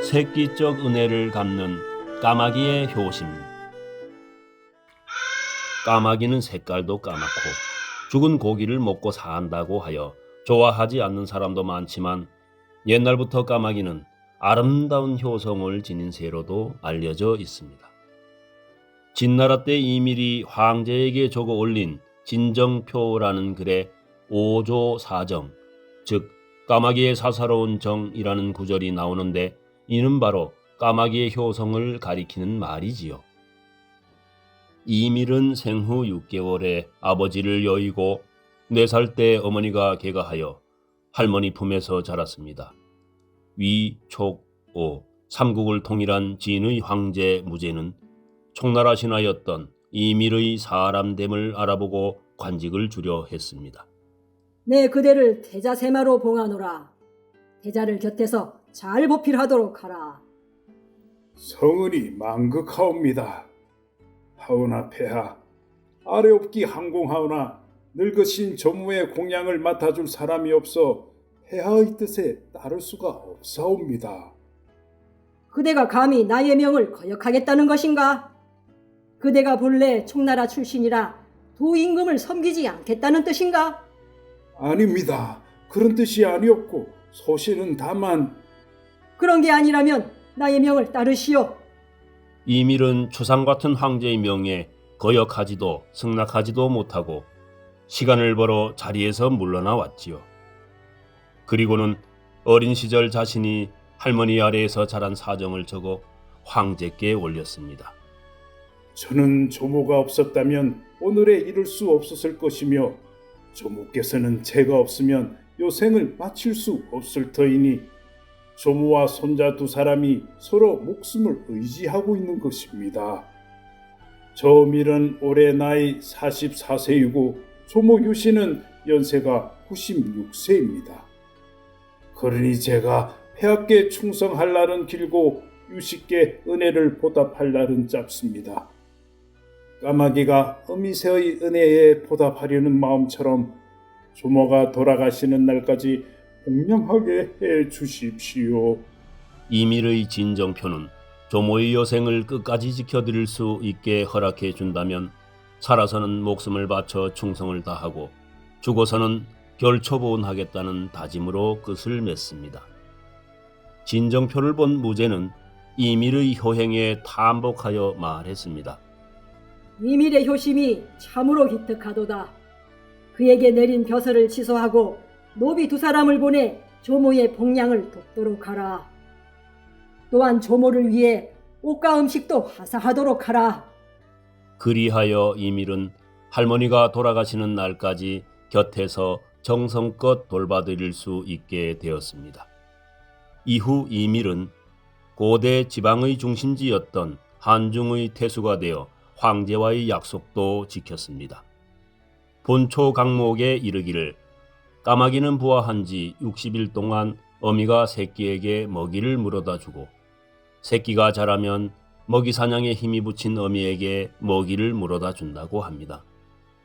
새끼적 은혜를 갚는 까마귀의 효심. 까마귀는 색깔도 까맣고 죽은 고기를 먹고 산다고 하여 좋아하지 않는 사람도 많지만, 옛날부터 까마귀는 아름다운 효성을 지닌 새로도 알려져 있습니다. 진나라 때 이밀이 황제에게 적어 올린 진정표라는 글에 오조사정, 즉 까마귀의 사사로운 정이라는 구절이 나오는데, 이는 바로 까마귀의 효성을 가리키는 말이지요. 이밀은 생후 6개월에 아버지를 여의고 4살 때 어머니가 개가하여 할머니 품에서 자랐습니다. 위, 촉, 오, 삼국을 통일한 진의 황제 무제는 총나라 신하였던 이밀의 사람됨을 알아보고 관직을 주려 했습니다. 내 그대를 태자세마로 봉하노라. 태자를 곁에서 잘 보필하도록 하라. 성은이 망극하옵니다. 하오나 폐하, 아래옵기 항공하오나 늙으신 조무의 공양을 맡아줄 사람이 없어 폐하의 뜻에 따를 수가 없사옵니다. 그대가 감히 나의 명을 거역하겠다는 것인가? 그대가 본래 총나라 출신이라 도임금을 섬기지 않겠다는 뜻인가? 아닙니다. 그런 뜻이 아니었고 소신은 다만. 그런 게 아니라면 나의 명을 따르시오. 이밀은 추상 같은 황제의 명에 거역하지도 승낙하지도 못하고 시간을 벌어 자리에서 물러나왔지요. 그리고는 어린 시절 자신이 할머니 아래에서 자란 사정을 적어 황제께 올렸습니다. 저는 조모가 없었다면 오늘에 이룰 수 없었을 것이며, 조모께서는 제가 없으면 요 생을 마칠 수 없을 터이니 조모와 손자 2사람이 서로 목숨을 의지하고 있는 것입니다. 저 밀은 올해 나이 44세이고 조모 유씨는 연세가 96세입니다. 그러니 제가 폐하께 충성할 날은 길고 유씨께 은혜를 보답할 날은 짧습니다. 까마귀가 어미새의 은혜에 보답하려는 마음처럼 조모가 돌아가시는 날까지 공양하게 해 주십시오. 이밀의 진정표는 조모의 여생을 끝까지 지켜드릴 수 있게 허락해 준다면 살아서는 목숨을 바쳐 충성을 다하고 죽어서는 결초보온하겠다는 다짐으로 끝을 맺습니다. 진정표를 본 무제는 이밀의 효행에 탐복하여 말했습니다. 이밀의 효심이 참으로 기특하도다. 그에게 내린 벼슬을 취소하고 노비 2사람을 보내 조모의 복량을 돕도록 하라. 또한 조모를 위해 옷과 음식도 하사하도록 하라. 그리하여 이밀은 할머니가 돌아가시는 날까지 곁에서 정성껏 돌봐드릴 수 있게 되었습니다. 이후 이밀은 고대 지방의 중심지였던 한중의 태수가 되어 황제와의 약속도 지켰습니다. 본초 강목에 이르기를 까마귀는 부화한 지 60일 동안 어미가 새끼에게 먹이를 물어다 주고 새끼가 자라면 먹이 사냥에 힘이 붙인 어미에게 먹이를 물어다 준다고 합니다.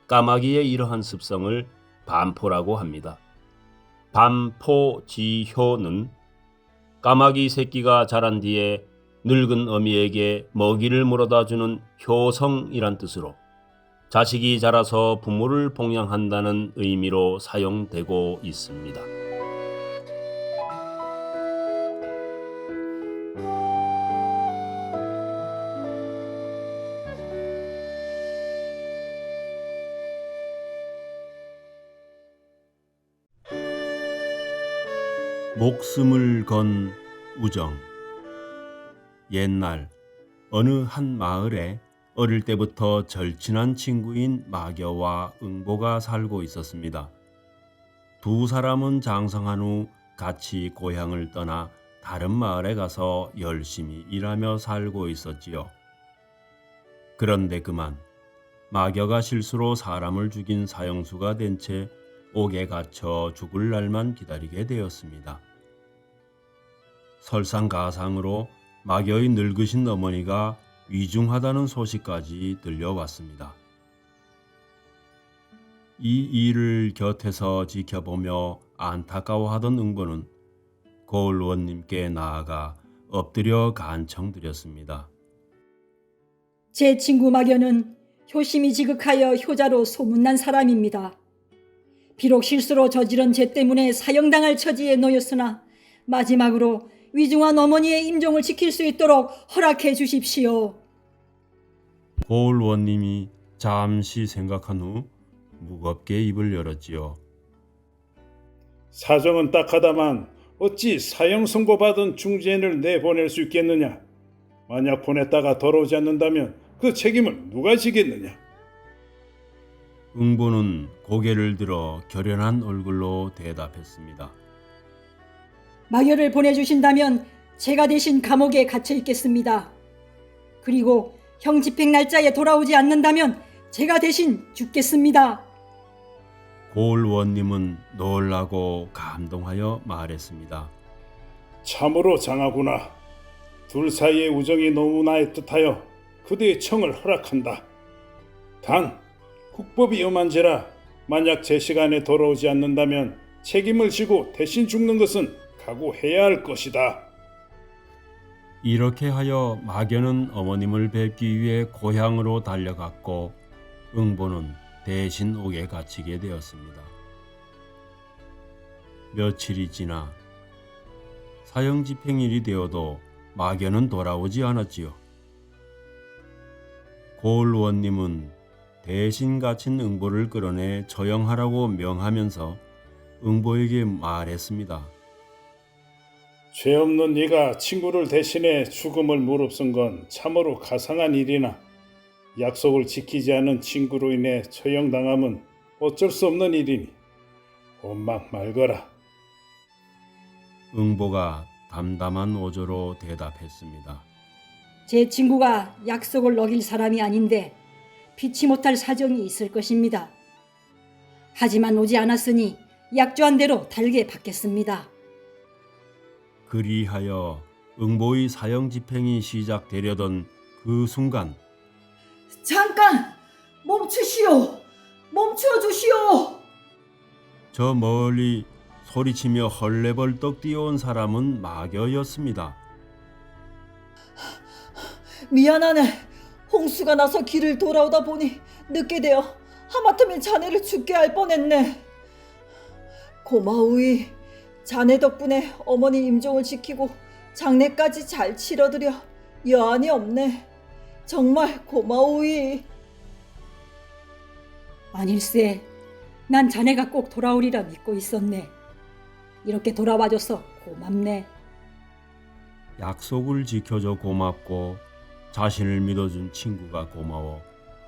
까마귀의 이러한 습성을 반포라고 합니다. 반포지효는 까마귀 새끼가 자란 뒤에 늙은 어미에게 먹이를 물어다 주는 효성이란 뜻으로 자식이 자라서 부모를 봉양한다는 의미로 사용되고 있습니다. 목숨을 건 우정. 옛날 어느 한 마을에 어릴 때부터 절친한 친구인 마교와 응보가 살고 있었습니다. 2사람은 장성한 후 같이 고향을 떠나 다른 마을에 가서 열심히 일하며 살고 있었지요. 그런데 그만 마교가 실수로 사람을 죽인 사형수가 된 채 옥에 갇혀 죽을 날만 기다리게 되었습니다. 설상가상으로 마교의 늙으신 어머니가 위중하다는 소식까지 들려왔습니다. 이 일을 곁에서 지켜보며 안타까워하던 응보는 고을원님께 나아가 엎드려 간청드렸습니다. 제 친구 막연은 효심이 지극하여 효자로 소문난 사람입니다. 비록 실수로 저지른 죄 때문에 사형당할 처지에 놓였으나 마지막으로 위중한 어머니의 임종을 지킬 수 있도록 허락해 주십시오. 고을원님이 잠시 생각한 후 무겁게 입을 열었지요. 사정은 딱하다만 어찌 사형 선고받은 중죄인을 내보낼 수 있겠느냐? 만약 보냈다가 돌아오지 않는다면 그 책임을 누가 지겠느냐? 응보는 고개를 들어 결연한 얼굴로 대답했습니다. 마결을 보내주신다면 제가 대신 감옥에 갇혀 있겠습니다. 그리고 형 집행 날짜에 돌아오지 않는다면 제가 대신 죽겠습니다. 고을원님은 놀라고 감동하여 말했습니다. 참으로 장하구나. 둘 사이의 우정이 너무나 애틋하여 그대의 청을 허락한다. 단 국법이 엄한지라 만약 제 시간에 돌아오지 않는다면 책임을 지고 대신 죽는 것은 각오해야 할 것이다. 이렇게 하여 막연은 어머님을 뵙기 위해 고향으로 달려갔고 응보는 대신 옥에 갇히게 되었습니다. 며칠이 지나 사형 집행일이 되어도 막연은 돌아오지 않았지요. 고을원님은 대신 갇힌 응보를 끌어내 처형하라고 명하면서 응보에게 말했습니다. 죄 없는 네가 친구를 대신해 죽음을 무릅쓴 건 참으로 가상한 일이나 약속을 지키지 않은 친구로 인해 처형당함은 어쩔 수 없는 일이니 원망 말거라. 응보가 담담한 어조로 대답했습니다. 제 친구가 약속을 어길 사람이 아닌데 피치 못할 사정이 있을 것입니다. 하지만 오지 않았으니 약조한 대로 달게 받겠습니다. 그리하여 응보의 사형 집행이 시작되려던 그 순간 잠깐! 멈추시오! 멈춰주시오! 저 멀리 소리치며 헐레벌떡 뛰어온 사람은 마겨였습니다. 미안하네. 홍수가 나서 길을 돌아오다 보니 늦게 되어 하마터면 자네를 죽게 할 뻔했네. 고마우이. 자네 덕분에 어머니 임종을 지키고 장례까지 잘 치러드려 여한이 없네. 정말 고마우이. 아닐세, 난 자네가 꼭 돌아오리라 믿고 있었네. 이렇게 돌아와줘서 고맙네. 약속을 지켜줘 고맙고 자신을 믿어준 친구가 고마워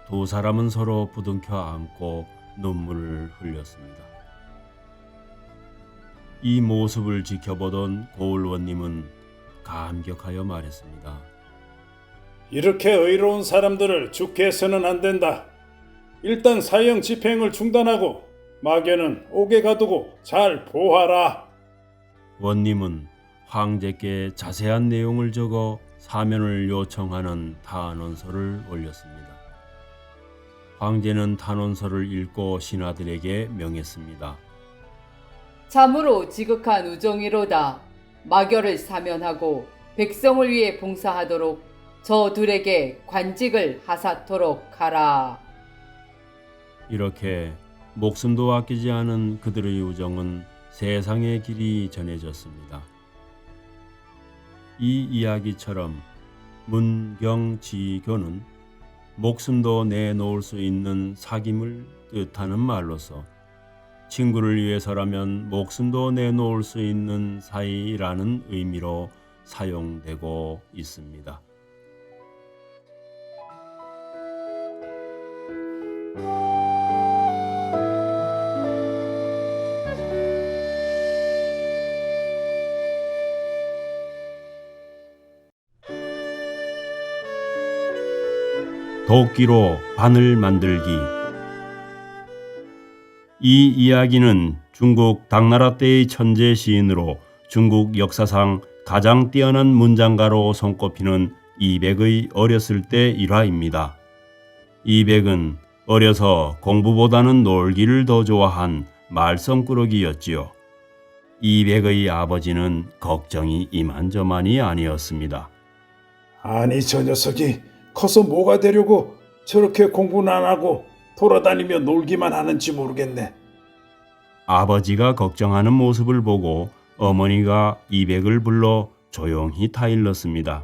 두 사람은 서로 부둥켜 안고 눈물을 흘렸습니다. 이 모습을 지켜보던 고을원님은 감격하여 말했습니다. 이렇게 의로운 사람들을 죽게 해서는 안 된다. 일단 사형 집행을 중단하고 막연은 옥에 가두고 잘 보하라. 원님은 황제께 자세한 내용을 적어 사면을 요청하는 탄원서를 올렸습니다. 황제는 탄원서를 읽고 신하들에게 명했습니다. 참으로 지극한 우정이로다. 마결을 사면하고 백성을 위해 봉사하도록 저 둘에게 관직을 하사토록 하라. 이렇게 목숨도 아끼지 않은 그들의 우정은 세상의 길이 전해졌습니다. 이 이야기처럼 문경지교는 목숨도 내놓을 수 있는 사귐을 뜻하는 말로서 친구를 위해서라면 목숨도 내놓을 수 있는 사이라는 의미로 사용되고 있습니다. 도끼로 바늘 만들기. 이 이야기는 중국 당나라 때의 천재 시인으로 중국 역사상 가장 뛰어난 문장가로 손꼽히는 이백의 어렸을 때 일화입니다. 이백은 어려서 공부보다는 놀기를 더 좋아한 말썽꾸러기였지요. 이백의 아버지는 걱정이 이만저만이 아니었습니다. 아니 저 녀석이 커서 뭐가 되려고 저렇게 공부는 안 하고 돌아다니며 놀기만 하는지 모르겠네. 아버지가 걱정하는 모습을 보고 어머니가 이백을 불러 조용히 타일렀습니다.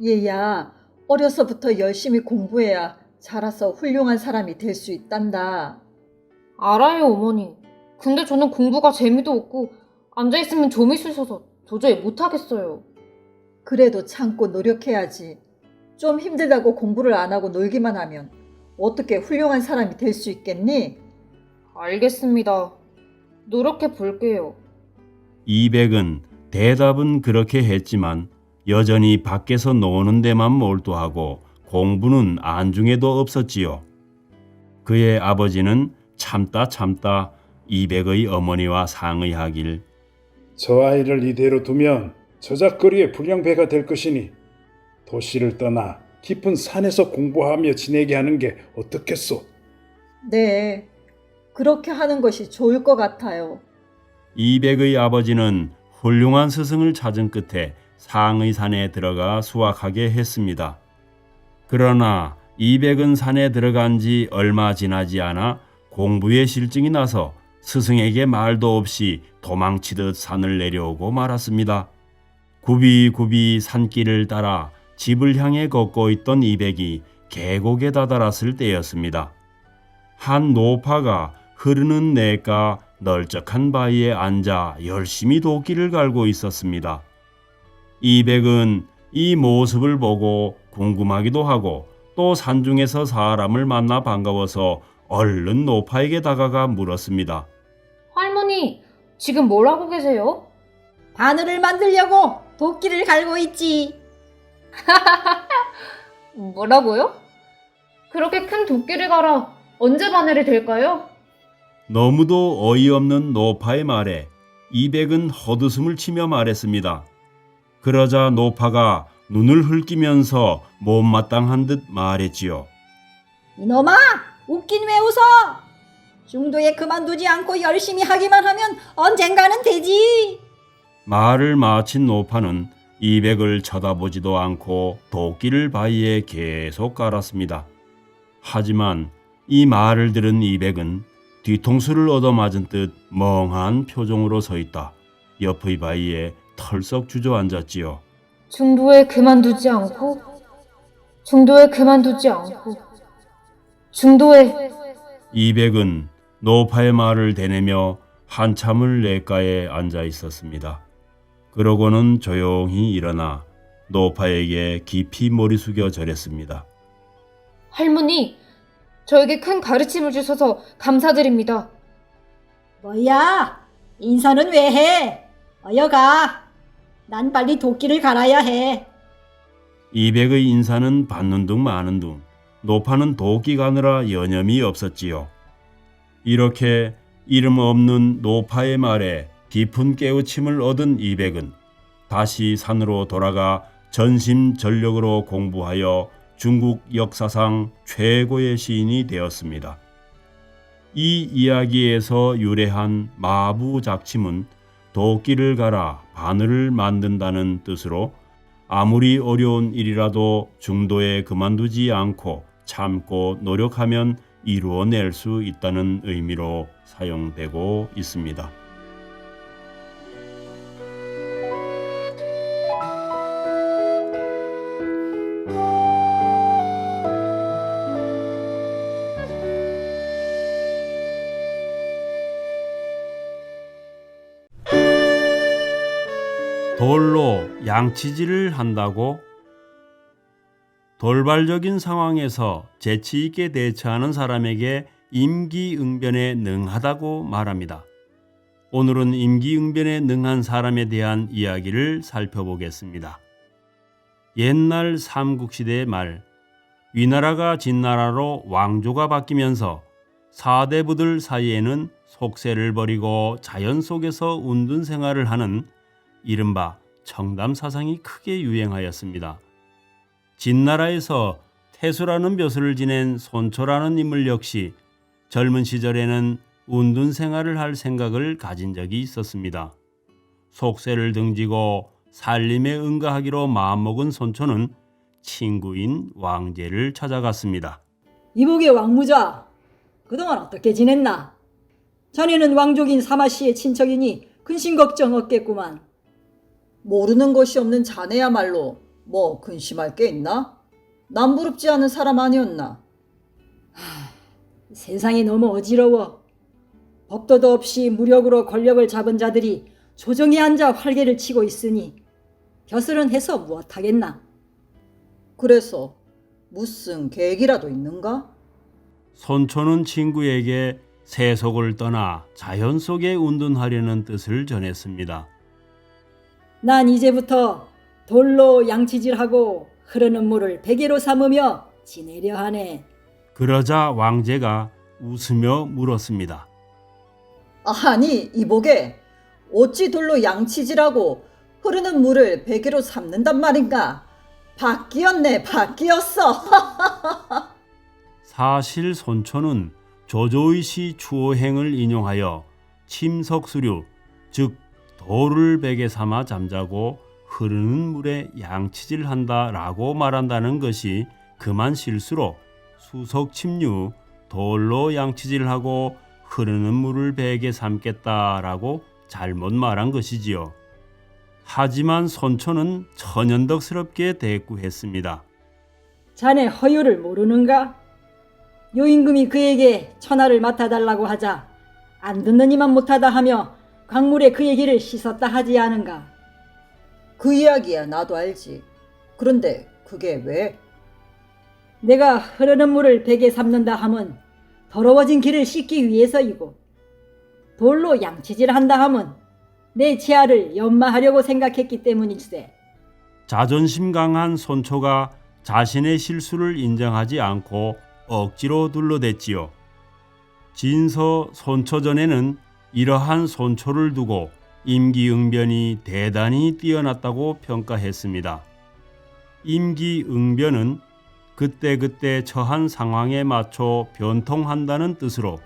얘야, 어려서부터 열심히 공부해야 자라서 훌륭한 사람이 될 수 있단다. 알아요, 어머니. 근데 저는 공부가 재미도 없고 앉아있으면 좀이 쑤셔서 도저히 못하겠어요. 그래도 참고 노력해야지. 좀 힘들다고 공부를 안 하고 놀기만 하면 어떻게 훌륭한 사람이 될 수 있겠니? 알겠습니다. 노력해 볼게요. 이백은 대답은 그렇게 했지만 여전히 밖에서 노는 데만 몰두하고 공부는 안중에도 없었지요. 그의 아버지는 참다 이백의 어머니와 상의하길 저 아이를 이대로 두면 저작거리의 불량배가 될 것이니 도시를 떠나 깊은 산에서 공부하며 지내게 하는 게 어떻겠소? 네, 그렇게 하는 것이 좋을 것 같아요. 이백의 아버지는 훌륭한 스승을 찾은 끝에 상의산에 들어가 수학하게 했습니다. 그러나 이백은 산에 들어간 지 얼마 지나지 않아 공부에 실증이 나서 스승에게 말도 없이 도망치듯 산을 내려오고 말았습니다. 굽이굽이 산길을 따라 집을 향해 걷고 있던 이백이 계곡에 다다랐을 때였습니다. 한 노파가 흐르는 냇가 널쩍한 바위에 앉아 열심히 도끼를 갈고 있었습니다. 이백은 이 모습을 보고 궁금하기도 하고 또 산중에서 사람을 만나 반가워서 얼른 노파에게 다가가 물었습니다. 할머니, 지금 뭘 하고 계세요? 바늘을 만들려고 도끼를 갈고 있지. 뭐라고요? 그렇게 큰 도끼를 갈아 언제 바늘이 될까요? 너무도 어이없는 노파의 말에 이백은 헛웃음을 치며 말했습니다. 그러자 노파가 눈을 흘끼면서 못마땅한 듯 말했지요. 이놈아! 웃긴 왜 웃어? 중도에 그만두지 않고 열심히 하기만 하면 언젠가는 되지. 말을 마친 노파는 이백을 쳐다보지도 않고 도끼를 바위에 계속 깔았습니다. 하지만 이 말을 들은 이백은 뒤통수를 얻어맞은 듯 멍한 표정으로 서 있다 옆의 바위에 털썩 주저앉았지요. 중도에 그만두지 않고 중도에 이백은 노파의 말을 대내며 한참을 냇가에 앉아 있었습니다. 그러고는 조용히 일어나 노파에게 깊이 머리 숙여 절했습니다. 할머니, 저에게 큰 가르침을 주셔서 감사드립니다. 뭐야? 인사는 왜 해? 어여가. 난 빨리 도끼를 갈아야 해. 이백의 인사는 받는 둥 마는 둥 노파는 도끼 가느라 여념이 없었지요. 이렇게 이름 없는 노파의 말에 깊은 깨우침을 얻은 이백은 다시 산으로 돌아가 전심전력으로 공부하여 중국 역사상 최고의 시인이 되었습니다. 이 이야기에서 유래한 마부작침은 도끼를 갈아 바늘을 만든다는 뜻으로 아무리 어려운 일이라도 중도에 그만두지 않고 참고 노력하면 이루어낼 수 있다는 의미로 사용되고 있습니다. 돌로 양치질을 한다고? 돌발적인 상황에서 재치 있게 대처하는 사람에게 임기응변에 능하다고 말합니다. 오늘은 임기응변에 능한 사람에 대한 이야기를 살펴보겠습니다. 옛날 삼국시대 말 위나라가 진나라로 왕조가 바뀌면서 사대부들 사이에는 속세를 버리고 자연 속에서 운둔 생활을 하는 이른바 청담사상이 크게 유행하였습니다. 진나라에서 태수라는 벼슬을 지낸 손초라는 인물 역시 젊은 시절에는 운둔 생활을 할 생각을 가진 적이 있었습니다. 속세를 등지고 살림에 응가하기로 마음먹은 손초는 친구인 왕제를 찾아갔습니다. 이복의 왕무자, 그동안 어떻게 지냈나? 자네는 왕족인 사마씨의 친척이니 근심 걱정 없겠구만. 모르는 것이 없는 자네야말로 뭐 근심할 게 있나? 남부럽지 않은 사람 아니었나? 세상이 너무 어지러워. 법도도 없이 무력으로 권력을 잡은 자들이 조정에 앉아 활개를 치고 있으니 벼슬은 해서 무엇하겠나? 그래서 무슨 계획이라도 있는가? 손초는 친구에게 세속을 떠나 자연 속에 운둔하려는 뜻을 전했습니다. 난 이제부터 돌로 양치질하고 흐르는 물을 베개로 삼으며 지내려 하네. 그러자 왕제가 웃으며 물었습니다. 아니 이복에 어찌 돌로 양치질하고 흐르는 물을 베개로 삼는단 말인가? 바뀌었네 바뀌었어. 사실 손초는 조조의 시 추호행을 인용하여 침석수류, 즉 돌을 베개 삼아 잠자고 흐르는 물에 양치질한다라고 말한다는 것이 그만 실수로 수석침류, 돌로 양치질하고 흐르는 물을 베개 삼겠다라고 잘못 말한 것이지요. 하지만 손초는 천연덕스럽게 대꾸했습니다. 자네 허유를 모르는가? 요임금이 그에게 천하를 맡아달라고 하자 안 듣는 이만 못하다 하며 광물에 그 얘기를 씻었다 하지 않은가? 그 이야기야 나도 알지. 그런데 그게 왜? 내가 흐르는 물을 베개 삼는다 함은 더러워진 길을 씻기 위해서이고 돌로 양치질한다 함은 내 치아를 연마하려고 생각했기 때문일세. 자존심 강한 손초가 자신의 실수를 인정하지 않고 억지로 둘러댔지요. 진서 손초전에는 이러한 손초를 두고 임기응변이 대단히 뛰어났다고 평가했습니다. 임기응변은 그때그때 처한 상황에 맞춰 변통한다는 뜻으로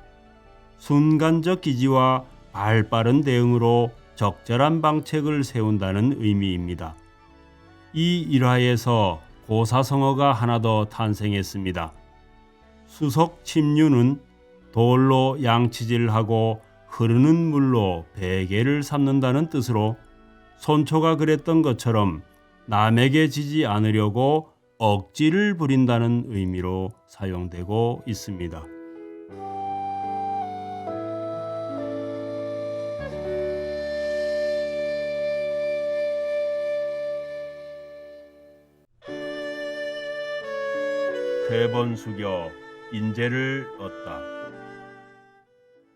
순간적 기지와 발빠른 대응으로 적절한 방책을 세운다는 의미입니다. 이 일화에서 고사성어가 하나 더 탄생했습니다. 수석침류는 돌로 양치질하고 흐르는 물로 베개를 삼는다는 뜻으로 손초가 그랬던 것처럼 남에게 지지 않으려고 억지를 부린다는 의미로 사용되고 있습니다. 세 번 숙여 인재를 얻다.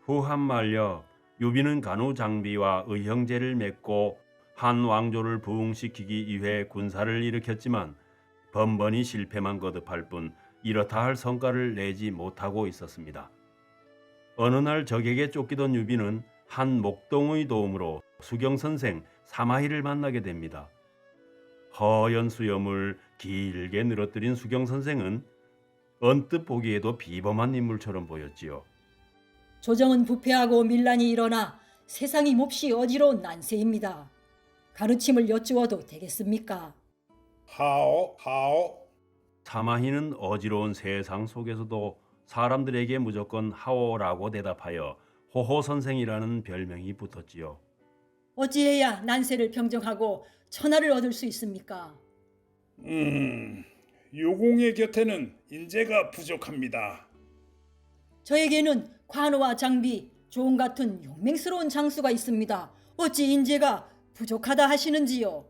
후한 말려 유비는 간우 장비와 의형제를 맺고 한 왕조를 부흥시키기 위해 군사를 일으켰지만 번번이 실패만 거듭할 뿐 이렇다 할 성과를 내지 못하고 있었습니다. 어느 날 적에게 쫓기던 유비는 한 목동의 도움으로 수경선생 사마희를 만나게 됩니다. 허연 수염을 길게 늘어뜨린 수경선생은 언뜻 보기에도 비범한 인물처럼 보였지요. 조정은 부패하고 밀란이 일어나 세상이 몹시 어지러운 난세입니다. 가르침을 여쭈어도 되겠습니까? 하오. 사마희는 어지러운 세상 속에서도 사람들에게 무조건 하오라고 대답하여 호호 선생이라는 별명이 붙었지요. 어찌해야 난세를 평정하고 천하를 얻을 수 있습니까? 유공의 곁에는 인재가 부족합니다. 저에게는 관우와 장비, 조은 같은 용맹스러운 장수가 있습니다. 어찌 인재가 부족하다 하시는지요?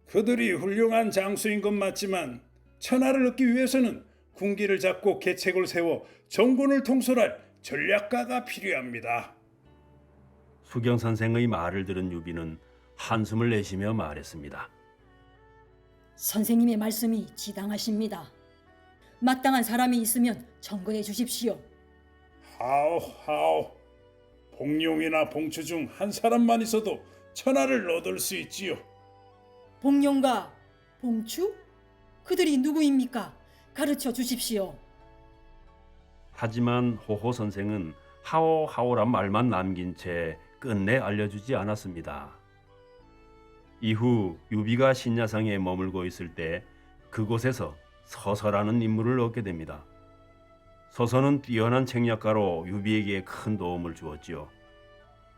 그들이 훌륭한 장수인 건 맞지만 천하를 얻기 위해서는 군기를 잡고 계책을 세워 정권을 통솔할 전략가가 필요합니다. 수경 선생의 말을 들은 유비는 한숨을 내쉬며 말했습니다. 선생님의 말씀이 지당하십니다. 마땅한 사람이 있으면 청구해 주십시오. 하오. 봉룡이나 봉추 중 한 사람만 있어도 천하를 얻을 수 있지요. 봉룡과 봉추? 그들이 누구입니까? 가르쳐 주십시오. 하지만 호호 선생은 하오하오란 말만 남긴 채 끝내 알려주지 않았습니다. 이후 유비가 신야성에 머물고 있을 때 그곳에서 서서라는 인물을 얻게 됩니다. 서서는 뛰어난 책략가로 유비에게 큰 도움을 주었지요.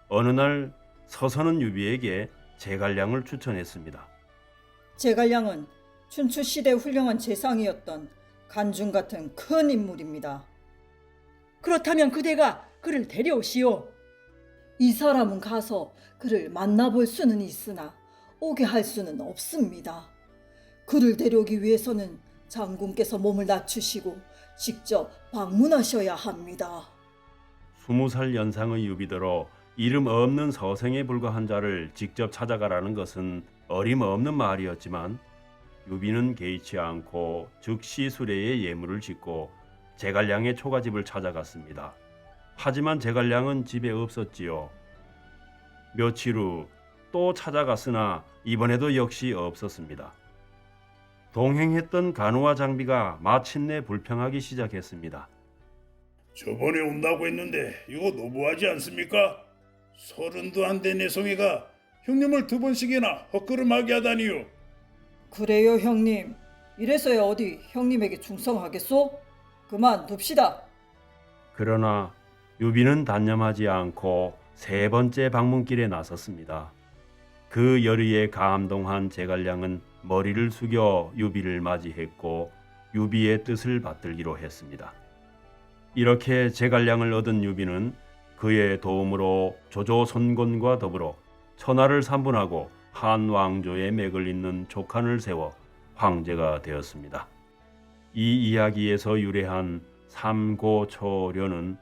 어느 날 서서는 유비에게 제갈량을 추천했습니다. 제갈량은 춘추시대 훌륭한 재상이었던 간중 같은 큰 인물입니다. 그렇다면 그대가 그를 데려오시오. 이 사람은 가서 그를 만나볼 수는 있으나 오게 할 수는 없습니다. 그를 데려오기 위해서는 장군께서 몸을 낮추시고 직접 방문하셔야 합니다. 20살 연상의 유비더러 이름 없는 서생에 불과한 자를 직접 찾아가라는 것은 어림없는 말이었지만 유비는 개의치 않고 즉시 수레에 예물을 짓고 제갈량의 초가집을 찾아갔습니다. 하지만 제갈량은 집에 없었지요. 며칠 후 또 찾아갔으나 이번에도 역시 없었습니다. 동행했던 간호와 장비가 마침내 불평하기 시작했습니다. 저번에 온다고 했는데 이거 너무하지 않습니까? 30도 안 된 내송이가 형님을 2번씩이나 헛걸음하게 하다니요. 그래요 형님. 이래서야 어디 형님에게 충성하겠소? 그만둡시다. 그러나 유비는 단념하지 않고 3번째 방문길에 나섰습니다. 그 열의에 감동한 제갈량은 머리를 숙여 유비를 맞이했고 유비의 뜻을 받들기로 했습니다. 이렇게 제갈량을 얻은 유비는 그의 도움으로 조조 손곤과 더불어 천하를 삼분하고 한 왕조의 맥을 잇는 족한을 세워 황제가 되었습니다. 이 이야기에서 유래한 삼고초려는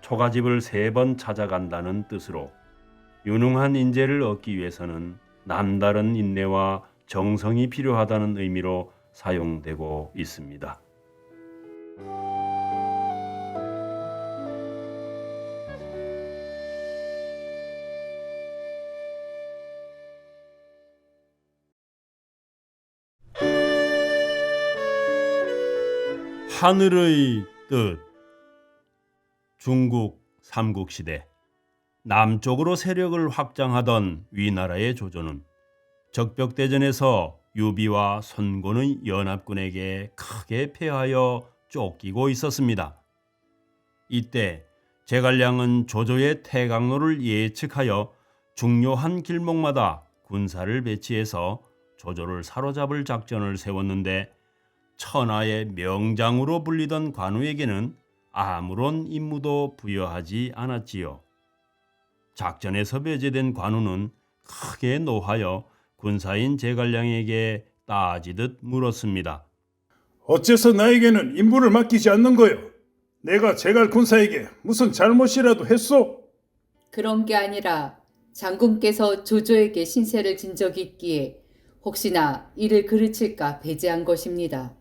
초가집을 3번 찾아간다는 뜻으로 유능한 인재를 얻기 위해서는 남다른 인내와 정성이 필요하다는 의미로 사용되고 있습니다. 하늘의 뜻. 중국 삼국시대 남쪽으로 세력을 확장하던 위나라의 조조는 적벽대전에서 유비와 선곤의 연합군에게 크게 패하여 쫓기고 있었습니다. 이때 제갈량은 조조의 태강로를 예측하여 중요한 길목마다 군사를 배치해서 조조를 사로잡을 작전을 세웠는데 천하의 명장으로 불리던 관우에게는 아무런 임무도 부여하지 않았지요. 작전에서 배제된 관우는 크게 노하여 군사인 제갈량에게 따지듯 물었습니다. 어째서 나에게는 임무를 맡기지 않는 거요? 내가 제갈 군사에게 무슨 잘못이라도 했소? 그런 게 아니라 장군께서 조조에게 신세를 진 적이 있기에 혹시나 이를 그르칠까 배제한 것입니다.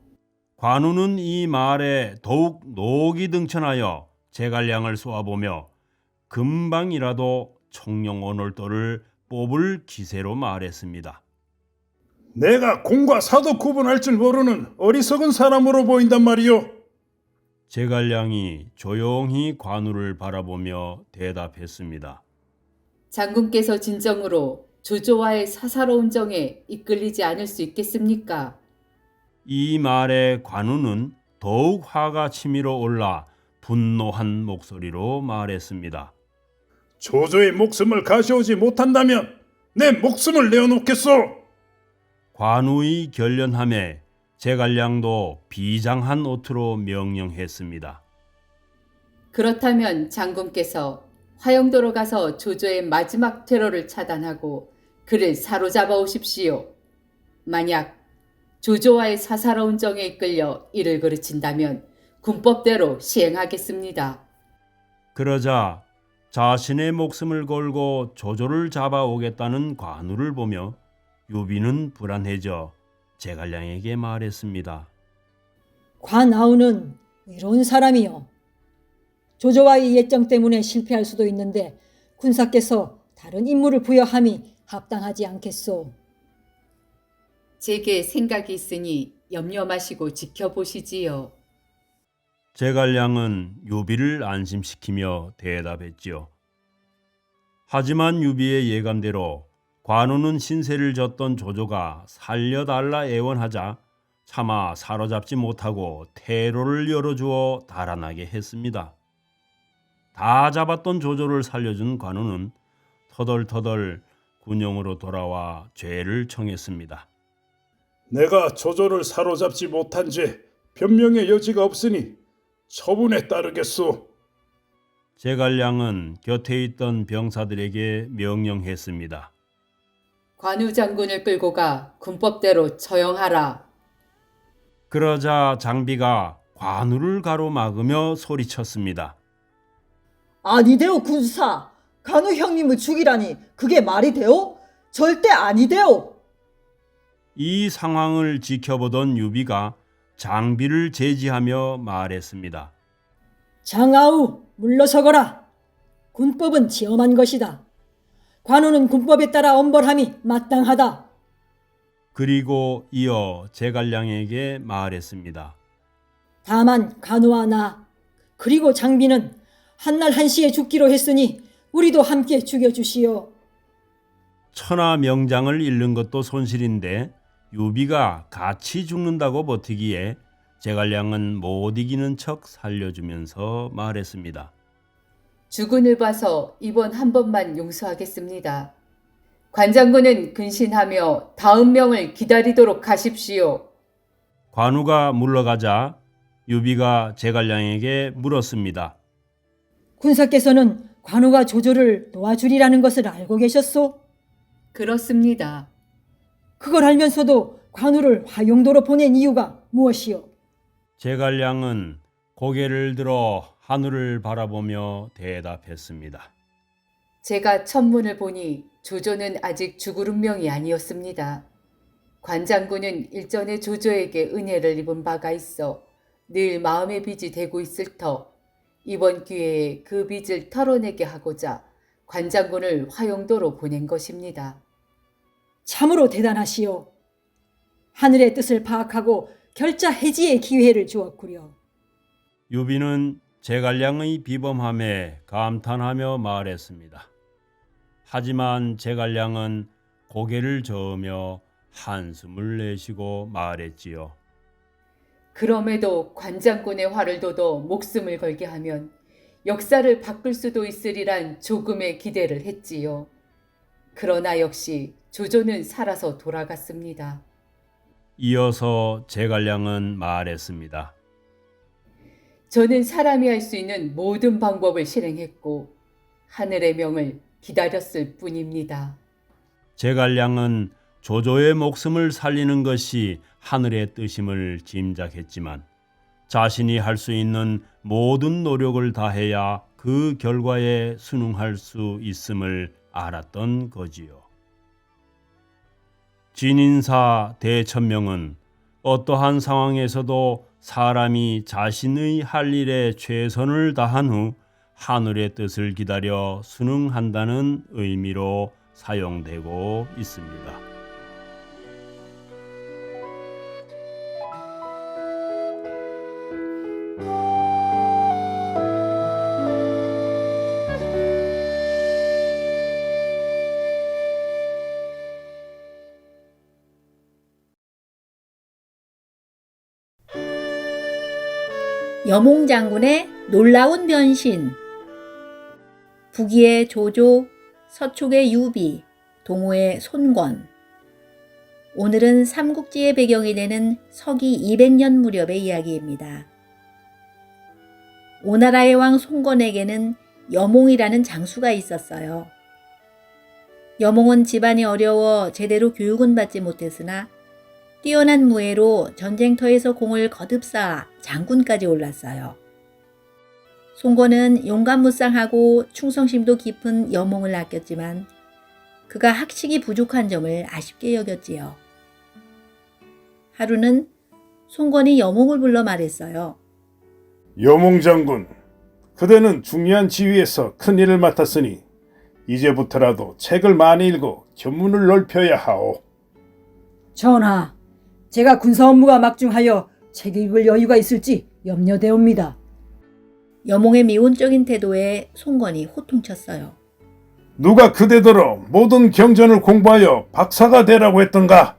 관우는 이 말에 더욱 녹이 등천하여 제갈량을 쏘아보며 금방이라도 청룡 오늘도를 뽑을 기세로 말했습니다. 내가 공과 사도 구분할 줄 모르는 어리석은 사람으로 보인단 말이오. 제갈량이 조용히 관우를 바라보며 대답했습니다. 장군께서 진정으로 조조와의 사사로운 정에 이끌리지 않을 수 있겠습니까? 이 말에 관우는 더욱 화가 치밀어 올라 분노한 목소리로 말했습니다. 조조의 목숨을 가져오지 못한다면 내 목숨을 내어놓겠소. 관우의 결련함에 제갈량도 비장한 어투로 명령했습니다. 그렇다면 장군께서 화영도로 가서 조조의 마지막 퇴로를 차단하고 그를 사로잡아 오십시오. 만약 조조와의 사사로운 정에 이끌려 이를 그르친다면 군법대로 시행하겠습니다. 그러자 자신의 목숨을 걸고 조조를 잡아오겠다는 관우를 보며 유비는 불안해져 제갈량에게 말했습니다. 관아우는 이런 사람이요. 조조와의 예정 때문에 실패할 수도 있는데 군사께서 다른 임무를 부여함이 합당하지 않겠소. 제게 생각이 있으니 염려 마시고 지켜보시지요. 제갈량은 유비를 안심시키며 대답했지요. 하지만 유비의 예감대로 관우는 신세를 졌던 조조가 살려달라 애원하자 차마 사로잡지 못하고 퇴로를 열어주어 달아나게 했습니다. 다 잡았던 조조를 살려준 관우는 터덜터덜 군영으로 돌아와 죄를 청했습니다. 내가 조조를 사로잡지 못한 죄 변명의 여지가 없으니 처분에 따르겠소. 제갈량은 곁에 있던 병사들에게 명령했습니다. 관우 장군을 끌고 가 군법대로 처형하라. 그러자 장비가 관우를 가로막으며 소리쳤습니다. 아니되오 군사. 간우 형님을 죽이라니 그게 말이 되오? 절대 아니되오. 이 상황을 지켜보던 유비가 장비를 제지하며 말했습니다. 장아우 물러서거라. 군법은 지엄한 것이다. 관우는 군법에 따라 엄벌함이 마땅하다. 그리고 이어 제갈량에게 말했습니다. 다만 관우와 나 그리고 장비는 한날 한시에 죽기로 했으니 우리도 함께 죽여주시오. 천하 명장을 잃는 것도 손실인데 유비가 같이 죽는다고 버티기에 제갈량은 못 이기는 척 살려주면서 말했습니다. 주군을 봐서 이번 한 번만 용서하겠습니다. 관장군은 근신하며 다음 명을 기다리도록 하십시오. 관우가 물러가자 유비가 제갈량에게 물었습니다. 군사께서는 관우가 조조를 도와주리라는 것을 알고 계셨소? 그렇습니다. 그걸 알면서도 관우를 화용도로 보낸 이유가 무엇이오? 제갈량은 고개를 들어 하늘을 바라보며 대답했습니다. 제가 천문을 보니 조조는 아직 죽을 운명이 아니었습니다. 관장군은 일전에 조조에게 은혜를 입은 바가 있어 늘 마음의 빚이 되고 있을 터 이번 기회에 그 빚을 털어내게 하고자 관장군을 화용도로 보낸 것입니다. 참으로 대단하시오. 하늘의 뜻을 파악하고 결자 해지의 기회를 주었구려. 유비는 제갈량의 비범함에 감탄하며 말했습니다. 하지만 제갈량은 고개를 저으며 한숨을 내쉬고 말했지요. 그럼에도 관장군의 화를 돋워 목숨을 걸게 하면 역사를 바꿀 수도 있으리란 조금의 기대를 했지요. 그러나 역시 조조는 살아서 돌아갔습니다. 이어서 제갈량은 말했습니다. 저는 사람이 할 수 있는 모든 방법을 실행했고 하늘의 명을 기다렸을 뿐입니다. 제갈량은 조조의 목숨을 살리는 것이 하늘의 뜻임을 짐작했지만 자신이 할 수 있는 모든 노력을 다해야 그 결과에 순응할 수 있음을 알았던 거지요. 진인사 대천명은 어떠한 상황에서도 사람이 자신의 할 일에 최선을 다한 후 하늘의 뜻을 기다려 순응한다는 의미로 사용되고 있습니다. 여몽 장군의 놀라운 변신. 북위의 조조, 서촉의 유비, 동호의 손권. 오늘은 삼국지의 배경이 되는 서기 200년 무렵의 이야기입니다. 오나라의 왕 손권에게는 여몽이라는 장수가 있었어요. 여몽은 집안이 어려워 제대로 교육은 받지 못했으나 뛰어난 무예로 전쟁터에서 공을 거듭 쌓아 장군까지 올랐어요. 손권은 용감무쌍하고 충성심도 깊은 여몽을 아꼈지만 그가 학식이 부족한 점을 아쉽게 여겼지요. 하루는 손권이 여몽을 불러 말했어요. 여몽 장군, 그대는 중요한 지위에서 큰 일을 맡았으니 이제부터라도 책을 많이 읽어 견문을 넓혀야 하오. 전하, 제가 군사 업무가 막중하여 책 읽을 여유가 있을지 염려되옵니다. 여몽의 미온적인 태도에 송건이 호통쳤어요. 누가 그대더러 모든 경전을 공부하여 박사가 되라고 했던가?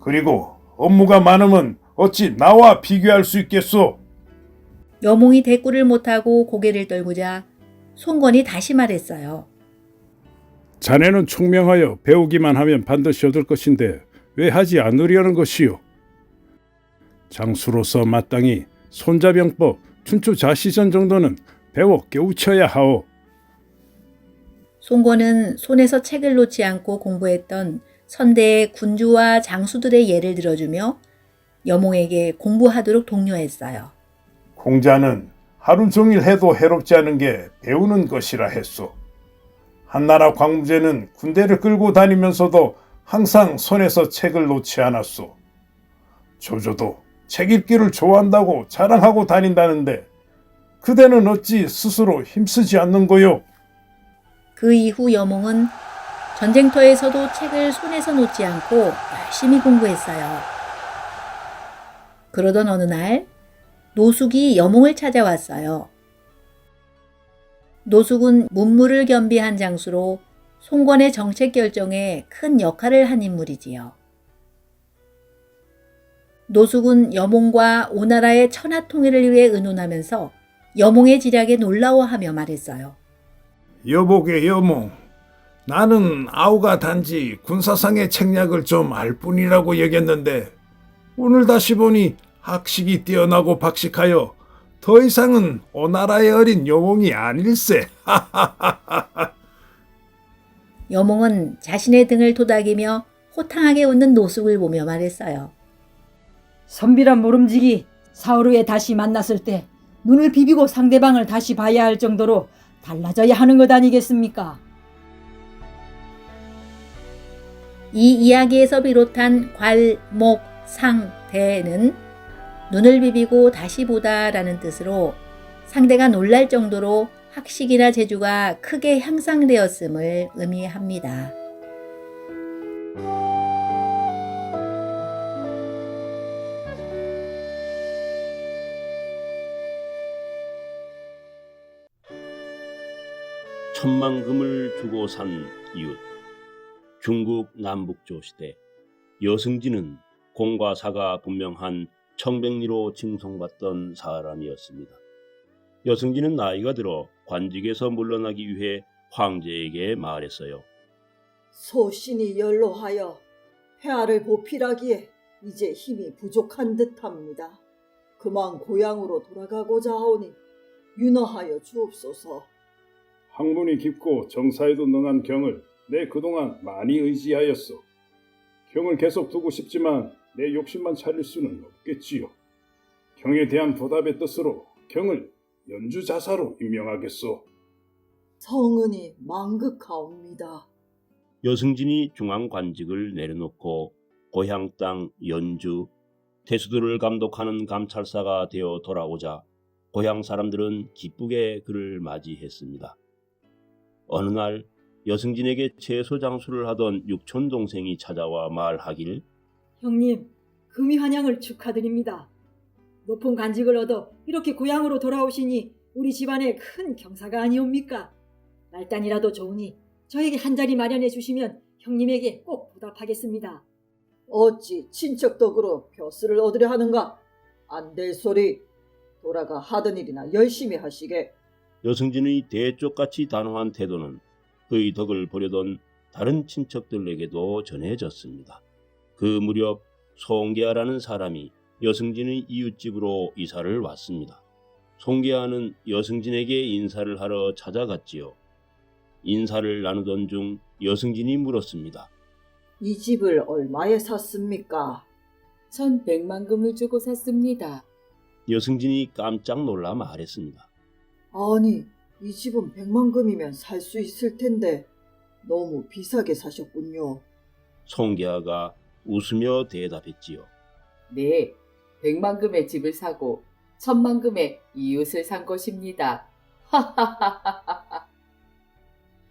그리고 업무가 많으면 어찌 나와 비교할 수 있겠소? 여몽이 대꾸를 못하고 고개를 떨구자 송건이 다시 말했어요. 자네는 총명하여 배우기만 하면 반드시 얻을 것인데 왜 하지 않으려는 것이요? 장수로서 마땅히 손자병법, 춘추자시전 정도는 배워 깨우쳐야 하오. 송건은 손에서 책을 놓지 않고 공부했던 선대의 군주와 장수들의 예를 들어주며 여몽에게 공부하도록 독려했어요. 공자는 하루 종일 해도 해롭지 않은 게 배우는 것이라 했소. 한나라 광무제는 군대를 끌고 다니면서도 항상 손에서 책을 놓지 않았소. 조조도 책 읽기를 좋아한다고 자랑하고 다닌다는데 그대는 어찌 스스로 힘쓰지 않는 거요? 그 이후 여몽은 전쟁터에서도 책을 손에서 놓지 않고 열심히 공부했어요. 그러던 어느 날 노숙이 여몽을 찾아왔어요. 노숙은 문무를 겸비한 장수로 송건의 정책 결정에 큰 역할을 한 인물이지요. 노숙은 여몽과 오나라의 천하 통일을 위해 의논하면서 여몽의 지략에 놀라워하며 말했어요. 여보게 여몽, 나는 아우가 단지 군사상의 책략을 좀 알 뿐이라고 여겼는데 오늘 다시 보니 학식이 뛰어나고 박식하여 더 이상은 오나라의 어린 여몽이 아닐세. 여몽은 자신의 등을 토닥이며 호탕하게 웃는 노숙을 보며 말했어요. 선비란 모름지기 사흘 후에 다시 만났을 때 눈을 비비고 상대방을 다시 봐야 할 정도로 달라져야 하는 것 아니겠습니까? 이 이야기에서 비롯한 괄, 목, 상, 대는 눈을 비비고 다시 보다라는 뜻으로 상대가 놀랄 정도로 학식이나 재주가 크게 향상되었음을 의미합니다. 천만금을 주고 산 이웃. 중국 남북조 시대 여승진은 공과 사가 분명한 청백리로 칭송받던 사람이었습니다. 여승진은 나이가 들어 관직에서 물러나기 위해 황제에게 말했어요. 소신이 연로하여 폐하를 보필하기에 이제 힘이 부족한 듯합니다. 그만 고향으로 돌아가고자 하오니 윤허하여 주옵소서. 학문이 깊고 정사에도 능한 경을 내 그동안 많이 의지하였소. 경을 계속 두고 싶지만 내 욕심만 차릴 수는 없겠지요. 경에 대한 보답의 뜻으로 경을 연주자사로 임명하겠소. 성은이 망극하옵니다. 여승진이 중앙관직을 내려놓고 고향 땅 연주, 태수들을 감독하는 감찰사가 되어 돌아오자 고향 사람들은 기쁘게 그를 맞이했습니다. 어느 날 여승진에게 채소장수를 하던 육촌 동생이 찾아와 말하길, 형님, 금이환영을 축하드립니다. 높은 관직을 얻어 이렇게 고향으로 돌아오시니 우리 집안의 큰 경사가 아니옵니까? 말단이라도 좋으니 저에게 한 자리 마련해 주시면 형님에게 꼭 보답하겠습니다. 어찌 친척 덕으로 벼슬을 얻으려 하는가? 안 될 소리. 돌아가 하던 일이나 열심히 하시게. 여승진의 대쪽같이 단호한 태도는 그의 덕을 보려던 다른 친척들에게도 전해졌습니다. 그 무렵 송계하라는 사람이 여승진의 이웃집으로 이사를 왔습니다. 송계하는 여승진에게 인사를 하러 찾아갔지요. 인사를 나누던 중 여승진이 물었습니다. 이 집을 얼마에 샀습니까? 1,100만금을 주고 샀습니다. 여승진이 깜짝 놀라 말했습니다. 아니, 이 집은 100만금이면 살 수 있을 텐데 너무 비싸게 사셨군요. 송계하가 웃으며 대답했지요. 네, 100만금의 집을 사고 1,000만금의 이웃을 산 것입니다.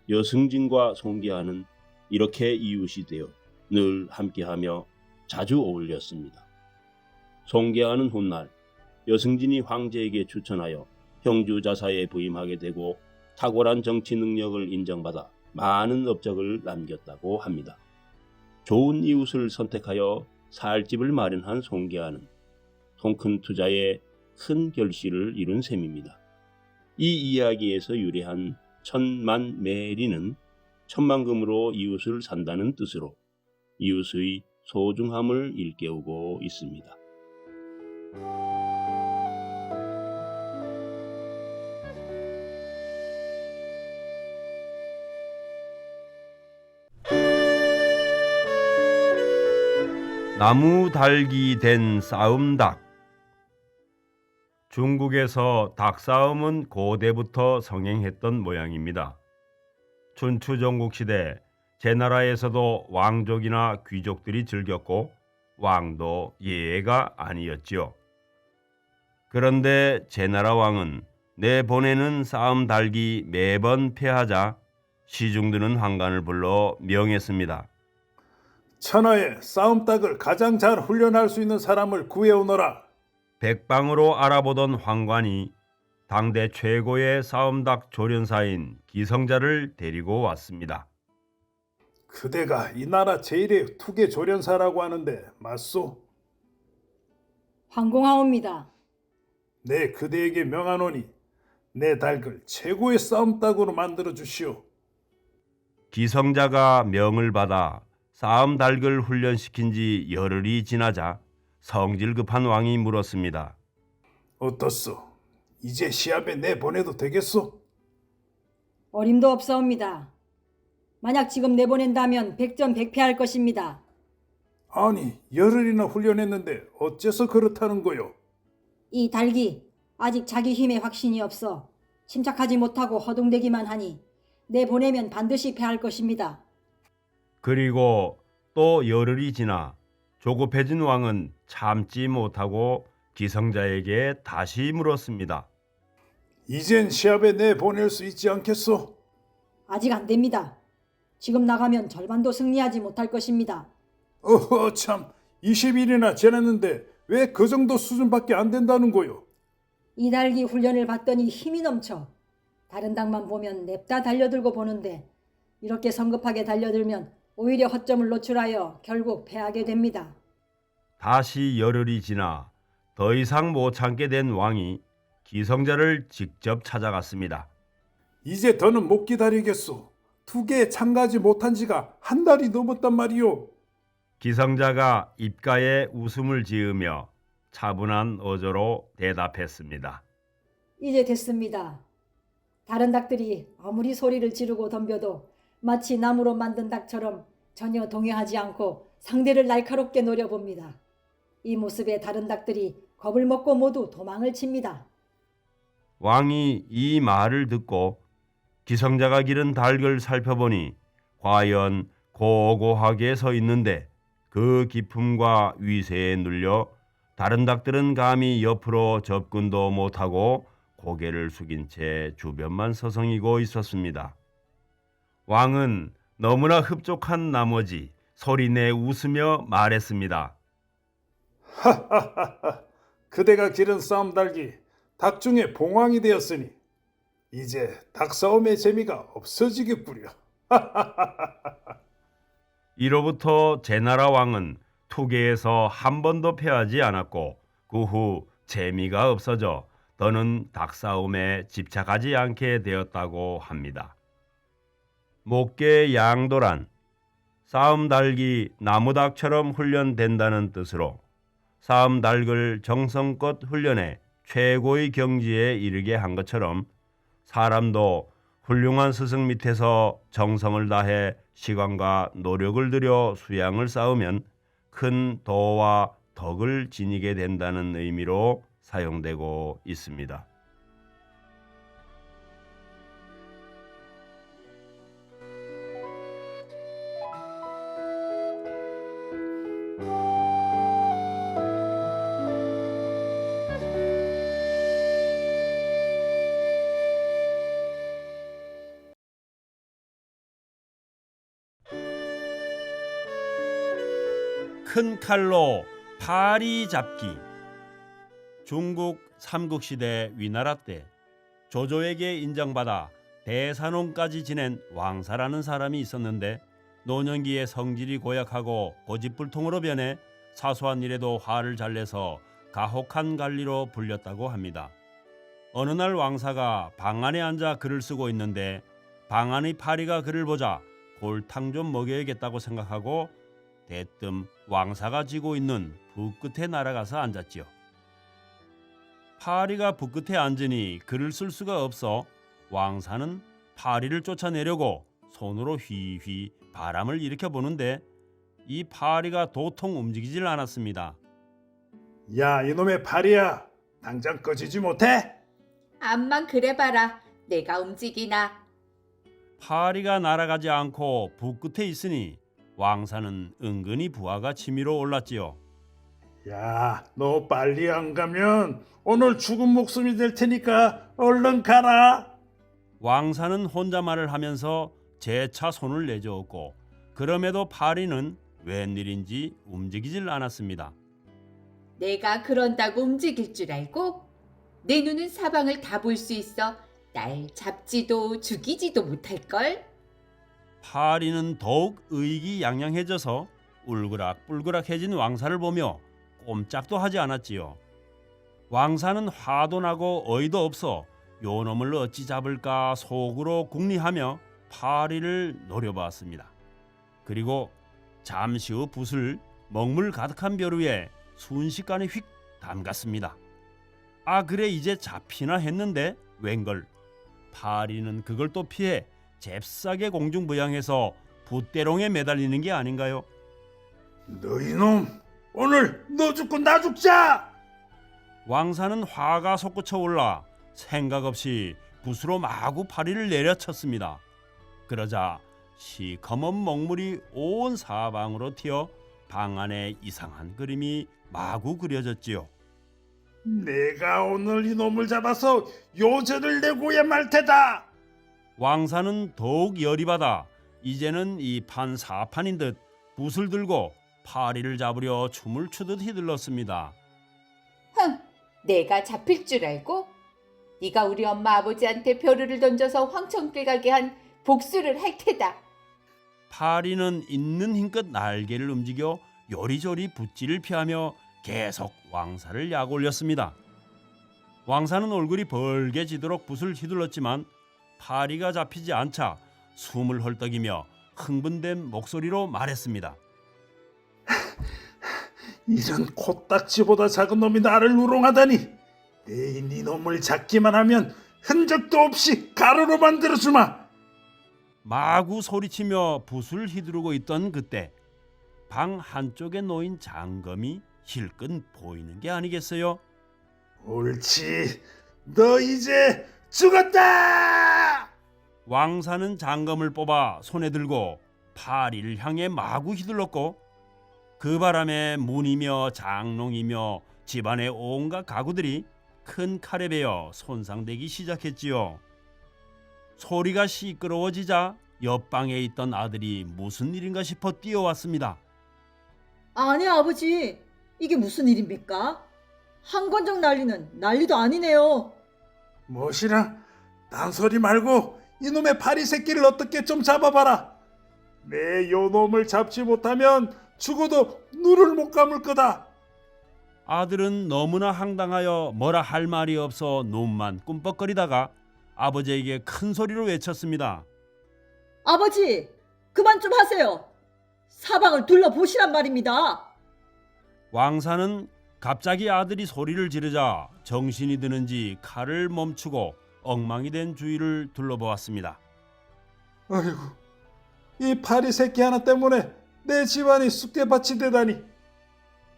여승진과 송계하는 이렇게 이웃이 되어 늘 함께하며 자주 어울렸습니다. 송계하는 훗날 여승진이 황제에게 추천하여 형주자사에 부임하게 되고 탁월한 정치 능력을 인정받아 많은 업적을 남겼다고 합니다. 좋은 이웃을 선택하여 살 집을 마련한 송계하는 통큰 투자에 큰 결실을 이룬 셈입니다. 이 이야기에서 유래한 천만매리는 천만금으로 이웃을 산다는 뜻으로 이웃의 소중함을 일깨우고 있습니다. 나무 달기 된 싸움닭. 중국에서 닭싸움은 고대부터 성행했던 모양입니다. 춘추전국 시대 제나라에서도 왕족이나 귀족들이 즐겼고 왕도 예외가 아니었지요. 그런데 제나라 왕은 내보내는 싸움 달기 매번 패하자 시중드는 환관을 불러 명했습니다. 천하에 싸움닭을 가장 잘 훈련할 수 있는 사람을 구해오너라. 백방으로 알아보던 환관이 당대 최고의 싸움닭 조련사인 기성자를 데리고 왔습니다. 그대가 이 나라 제일의 투계 조련사라고 하는데 맞소? 황공하옵니다. 내 그대에게 명하노니 내 닭을 최고의 싸움닭으로 만들어 주시오. 기성자가 명을 받아 싸움 닭을 훈련시킨 지 열흘이 지나자 성질 급한 왕이 물었습니다. 어떻소? 이제 시합에 내보내도 되겠소? 어림도 없사옵니다. 만약 지금 내보낸다면 백전백패할 것입니다. 아니, 열흘이나 훈련했는데 어째서 그렇다는 거요? 이 닭이 아직 자기 힘에 확신이 없어 침착하지 못하고 허둥대기만 하니 내보내면 반드시 패할 것입니다. 그리고 또 열흘이 지나 조급해진 왕은 참지 못하고 기성자에게 다시 물었습니다. 이젠 시합에 내보낼 수 있지 않겠소? 아직 안 됩니다. 지금 나가면 절반도 승리하지 못할 것입니다. 어허 참, 20일이나 지났는데 왜 그 정도 수준밖에 안 된다는 거요? 이 닭이 훈련을 받더니 힘이 넘쳐 다른 닭만 보면 냅다 달려들고 보는데 이렇게 성급하게 달려들면 오히려 허점을 노출하여 결국 패하게 됩니다. 다시 열흘이 지나 더 이상 못 참게 된 왕이 기성자를 직접 찾아갔습니다. 이제 더는 못 기다리겠소. 투계에 참가하지 못한 지가 한 달이 넘었단 말이오. 기성자가 입가에 웃음을 지으며 차분한 어조로 대답했습니다. 이제 됐습니다. 다른 닭들이 아무리 소리를 지르고 덤벼도 마치 나무로 만든 닭처럼 전혀 동요하지 않고 상대를 날카롭게 노려봅니다. 이 모습에 다른 닭들이 겁을 먹고 모두 도망을 칩니다. 왕이 이 말을 듣고 기성자가 기른 닭을 살펴보니 과연 고고하게 서 있는데 그 기품과 위세에 눌려 다른 닭들은 감히 옆으로 접근도 못하고 고개를 숙인 채 주변만 서성이고 있었습니다. 왕은 너무나 흡족한 나머지 소리내 웃으며 말했습니다. 하하하하, 그대가 기른 싸움닭이 닭 중에 봉황이 되었으니 이제 닭싸움의 재미가 없어지겠구려. 이로부터 제나라 왕은 투계에서 한 번도 패하지 않았고 그 후 재미가 없어져 더는 닭싸움에 집착하지 않게 되었다고 합니다. 목계 양도란, 싸움 닭이 나무닭처럼 훈련된다는 뜻으로 싸움 닭을 정성껏 훈련해 최고의 경지에 이르게 한 것처럼 사람도 훌륭한 스승 밑에서 정성을 다해 시간과 노력을 들여 수양을 쌓으면 큰 도와 덕을 지니게 된다는 의미로 사용되고 있습니다. 큰 칼로 파리 잡기. 중국 삼국시대 위나라 때 조조에게 인정받아 대산원까지 지낸 왕사라는 사람이 있었는데 노년기에 성질이 고약하고 고집불통으로 변해 사소한 일에도 화를 잘 내서 가혹한 관리로 불렸다고 합니다. 어느 날 왕사가 방 안에 앉아 글을 쓰고 있는데 방 안의 파리가 그를 보자 골탕 좀 먹여야겠다고 생각하고 대뜸 왕사가 지고 있는 붓끝에 날아가서 앉았지요. 파리가 붓끝에 앉으니 글을 쓸 수가 없어 왕사는 파리를 쫓아내려고 손으로 휘휘 바람을 일으켜 보는데 이 파리가 도통 움직이질 않았습니다. 야, 이놈의 파리야, 당장 꺼지지 못해? 암만 그래봐라. 내가 움직이나. 파리가 날아가지 않고 붓끝에 있으니 왕사는 은근히 부하가 치밀어 올랐지요. 야, 너 빨리 안 가면 오늘 죽은 목숨이 될 테니까 얼른 가라. 왕사는 혼잣말을 하면서 재차 손을 내저었고 그럼에도 파리는 웬일인지 움직이질 않았습니다. 내가 그런다고 움직일 줄 알고? 내 눈은 사방을 다 볼 수 있어. 날 잡지도 죽이지도 못할걸? 파리는 더욱 의기양양해져서 울그락불그락해진 왕사를 보며 꼼짝도 하지 않았지요. 왕사는 화도 나고 어이도 없어 요놈을 어찌 잡을까 속으로 궁리하며 파리를 노려보았습니다. 그리고 잠시 후 붓을 먹물 가득한 벼 위에 순식간에 휙 담갔습니다. 아, 그래 이제 잡히나 했는데 웬걸 파리는 그걸 또 피해 잽싸게 공중부양해서 붓대롱에 매달리는 게 아닌가요? 너 이놈, 오늘 너 죽고 나 죽자! 왕사는 화가 솟구쳐 올라 생각 없이 붓으로 마구 파리를 내려쳤습니다. 그러자 시커먼 먹물이 온 사방으로 튀어 방 안에 이상한 그림이 마구 그려졌지요. 내가 오늘 이놈을 잡아서 요절을 내고야 말 테다. 왕사는 더욱 열이 받아 이제는 이 판 사판인 듯 붓을 들고 파리를 잡으려 춤을 추듯 휘둘렀습니다. 흥, 내가 잡힐 줄 알고? 네가 우리 엄마 아버지한테 벼루를 던져서 황천길 가게 한 복수를 할 테다. 파리는 있는 힘껏 날개를 움직여 요리조리 붓질을 피하며 계속 왕사를 약올렸습니다. 왕사는 얼굴이 벌게지도록 붓을 휘둘렀지만 파리가 잡히지 않자 숨을 헐떡이며 흥분된 목소리로 말했습니다. 이런 코딱지보다 작은 놈이 나를 우롱하다니. 내 이놈을 잡기만 하면 흔적도 없이 가루로 만들어주마. 마구 소리치며 붓을 휘두르고 있던 그때 방 한쪽에 놓인 장검이 힐끔 보이는 게 아니겠어요? 옳지, 너 이제 죽었다! 왕사는 장검을 뽑아 손에 들고 파리를 향해 마구 휘둘렀고 그 바람에 문이며 장롱이며 집안의 온갖 가구들이 큰 칼에 베어 손상되기 시작했지요. 소리가 시끄러워지자 옆방에 있던 아들이 무슨 일인가 싶어 뛰어왔습니다. 아니 아버지, 이게 무슨 일입니까? 한관정 난리는 난리도 아니네요. 무엇이라? 딴소리 말고 이놈의 파리 새끼를 어떻게 좀 잡아봐라. 내 요놈을 잡지 못하면 죽어도 눈을 못 감을 거다. 아들은 너무나 황당하여 뭐라 할 말이 없어 눈만 꿈뻑거리다가 아버지에게 큰 소리로 외쳤습니다. 아버지, 그만 좀 하세요. 사방을 둘러보시란 말입니다. 왕사는 갑자기 아들이 소리를 지르자 정신이 드는지 칼을 멈추고 엉망이 된 주위를 둘러보았습니다. 아이고, 이 파리 새끼 하나 때문에 내 집안이 쑥대밭이 되다니.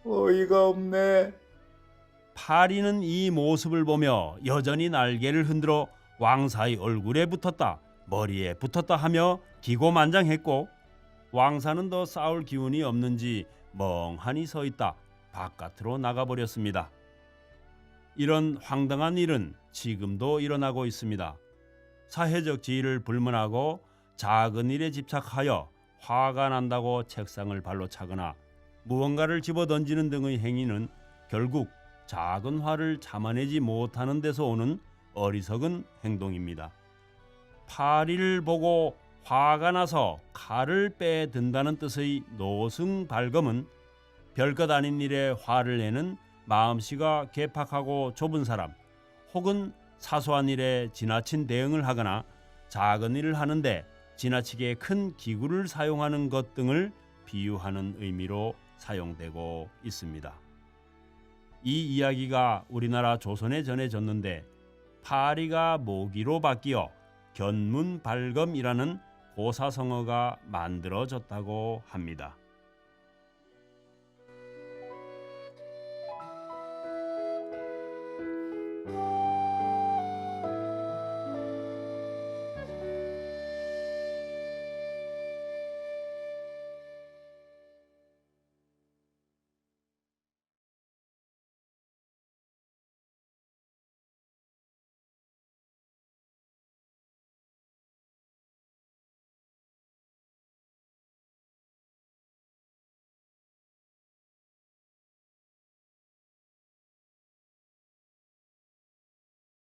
어이가 없네. 파리는 이 모습을 보며 여전히 날개를 흔들어 왕사의 얼굴에 붙었다 머리에 붙었다 하며 기고만장했고 왕사는 더 싸울 기운이 없는지 멍하니 서 있다 바깥으로 나가버렸습니다. 이런 황당한 일은 지금도 일어나고 있습니다. 사회적 지위를 불문하고 작은 일에 집착하여 화가 난다고 책상을 발로 차거나 무언가를 집어던지는 등의 행위는 결국 작은 화를 참아내지 못하는 데서 오는 어리석은 행동입니다. 파리를 보고 화가 나서 칼을 빼든다는 뜻의 노승발검은 별것 아닌 일에 화를 내는 마음씨가 괴팍하고 좁은 사람, 혹은 사소한 일에 지나친 대응을 하거나 작은 일을 하는데 지나치게 큰 기구를 사용하는 것 등을 비유하는 의미로 사용되고 있습니다. 이 이야기가 우리나라 조선에 전해졌는데 파리가 모기로 바뀌어 견문발검이라는 고사성어가 만들어졌다고 합니다.